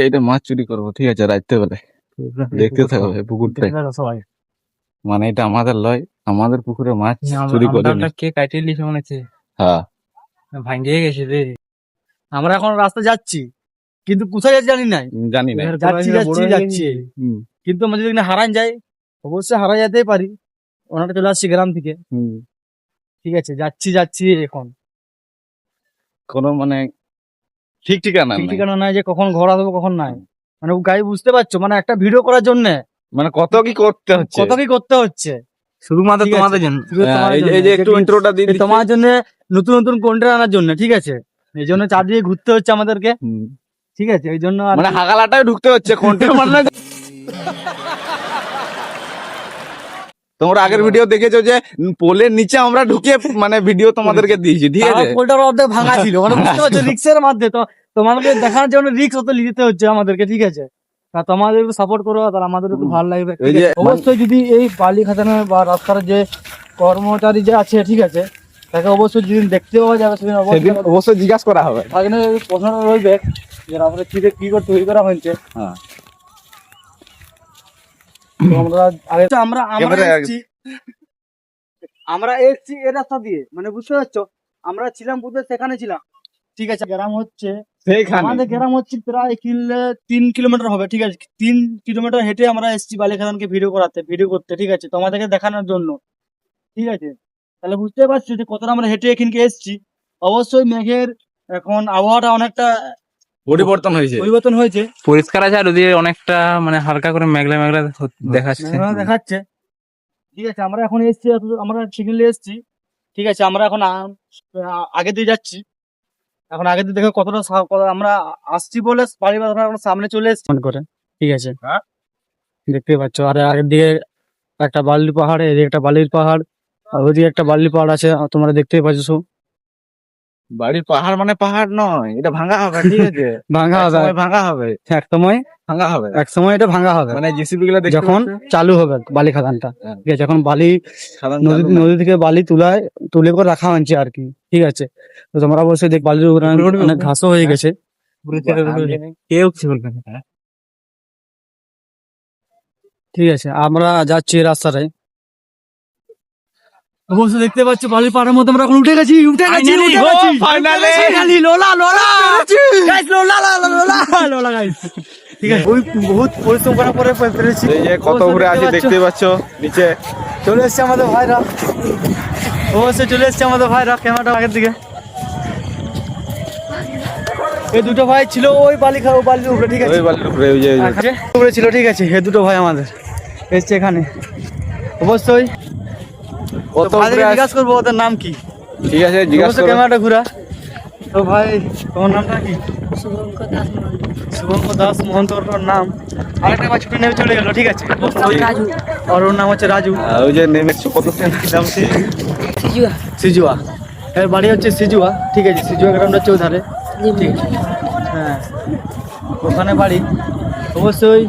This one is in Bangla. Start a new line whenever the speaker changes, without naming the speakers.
এটা মাছ চুরি করবো, ঠিক আছে, রাত্রে বেলায় দেখতে থাকবে পুকুরটা। মানে এটা আমাদের লয়, আমাদের পুকুরে মাছ চুরি করে
কে কাটিয়ে নিয়েছে মনে হচ্ছে।
হ্যাঁ,
ভাঙিয়ে গেছে রে। আমরা এখন রাস্তা যাচ্ছি, কিন্তু কোথায় যাচ্ছি
জানি না।
যাচ্ছি কিন্তু আমরা যদি হারান যাই, অবশ্যই হারা যেতেই পারি। ওনারা চলে আসছি গ্রাম থেকে, ঠিক আছে, যাচ্ছি এখন
কোনো মানে ঠিক ঠিকানা
নাই যে কখন ঘর আসবো কখন নাই। মানে গাই বুঝতে পারছো, মানে একটা ভিডিও করার জন্য
মানে কত কি করতে হচ্ছে
শুধুমাত্র তোমাদের জন্য,
এই যে একটু ইন্ট্রোটা দিয়ে
তোমার জন্য, নতুন নতুন কন্টেন্ট আনার জন্য, ঠিক আছে। এই জন্য চারদিকে ঘুরতে হচ্ছে আমাদেরকে, ঠিক আছে। এই জন্য
মানে হাগালাটাই ঢুকতে হচ্ছে কন্টেন্ট মানে। তোমরা আগের ভিডিও দেখেছো যে পোলের নিচে আমরা ঢুকে মানে ভিডিও তোমাদেরকে দিয়েছি, ঠিক আছে।
পোলটা অর্ধেক ভাঙা ছিল, মানে বুঝতে পারছো, রিক্সের মধ্যে তো তোমাদেরকে দেখানোর জন্য রিক্স অত নিতে হচ্ছে আমাদেরকে, ঠিক আছে। তোমাদের সাপোর্ট করো, তাহলে আমাদের একটু ভালো লাগবে। অবশ্যই যদি এই বালি খাদানের বা রাস্তার যে কর্মচারী যে আছে, ঠিক আছে, তাকে অবশ্যই যেদিন দেখতে পাওয়া যাবে সেদিন
অবশ্যই জিজ্ঞাসা করা হবে।
প্রশ্ন রইবে যে আমাদের কি করে তৈরি করা হয়েছে।
হ্যাঁ,
আমরা এসছি এ রাস্তা দিয়ে, মানে বুঝতে পারছো, আমরা ছিলাম বুধবার সেখানে ছিলাম, ঠিক আছে। গ্রাম হচ্ছে আমাদের গ্রাম হচ্ছে প্রায় 3 কিলোমিটার হবে, ঠিক আছে। 3 কিলোমিটার হেঁটে আমরা এসছি বালিখাদানকে ভিডিও করতে, ঠিক আছে, তোমাদেরকে দেখানোর জন্য, ঠিক আছে। তাহলে বুঝতে পারছো যে কতটা আমরা হেঁটে এখানকে এসছি। অবশ্যই মেঘের এখন আবহাওয়াটা অনেকটা
পরিবর্তন
হয়েছে,
পরিষ্কার আছে, আর ওদিকে অনেকটা মানে হালকা করে মেঘলা
দেখাচ্ছে, ঠিক আছে। আমরা এখন এসছি, আমরা সিগন্যালে এসছি, ঠিক আছে। আমরা এখন আগে দিয়ে যাচ্ছি, এখন আগে দিয়ে দেখো কতটা আমরা আসছি বলে বাড়ি সামনে চলে এসছি করে, ঠিক আছে। দেখতে পাচ্ছ, আর আগের দিকে একটা বালির পাহাড়, এদিকে একটা বালির পাহাড়, আর ওইদিকে একটা বালির পাহাড় আছে, তোমরা দেখতেই পাচ্ছ।
বাড়ির পাহাড় মানে পাহাড় নয়, এটা ভাঙা হবে, ঠিক আছে।
ভাঙা হবে এক সময় এটা ভাঙা হবে,
মানে জেসিবি গুলো
যখন চালু হবে বালি খাদানটা, ঠিক আছে। যখন বালি নদী থেকে বালি তুলে করে রাখা হয়েছে আর কি, ঠিক আছে। তো তোমরা অবশ্যই বালির উপরে অনেক ঘাসও হয়ে গেছে, কেউ কিছু বলবে না, ঠিক আছে। আমরা যাচ্ছি রাস্তাটায়, অবশ্যই দেখতে পাচ্ছি বালির পাহাড়ের মধ্যে আমরা এখন উঠে গেছি ফাইনালি লোলা গাইস, ঠিক আছে। বহুত পরিশ্রম করার পরে পেরেছি।
এই যে কত উপরে আছে দেখতে পাচ্ছ, নিচে
চলে এসছে আমাদের ভাইরা, অবশ্যই চলে এসছে আমাদের ভাইরা। ক্যামেরাটা আগের দিকে, এই দুটো ভাই ছিল ওই বালির উপরে, ঠিক আছে,
ওই বালির উপরে, ওই যে
উপরে ছিল, ঠিক আছে। এই দুটো ভাই আমাদের এসছে এখানে, অবশ্যই জিজ্ঞাসা করবো ওদের নাম কি,
ঠিক আছে, জিজ্ঞাসা করো।
ক্যামেরাটা ঘুরা। তো ভাই তোমার নামটা কি? শুভঙ্কর দাস মহন্ত ওর নাম। আরেকটা ভাই ছুটে নেমে চলে গেল, ঠিক আছে, আর ওর নাম হচ্ছে রাজু।
ওই যে নেমেছে, কত নাম
সিজুয়া, এর বাড়ি হচ্ছে সিজুয়া, ঠিক আছে। সিজুয়া গ্রামটা চৌধারে, ঠিক আছে, হ্যাঁ, ওখানে বাড়ি। অবশ্যই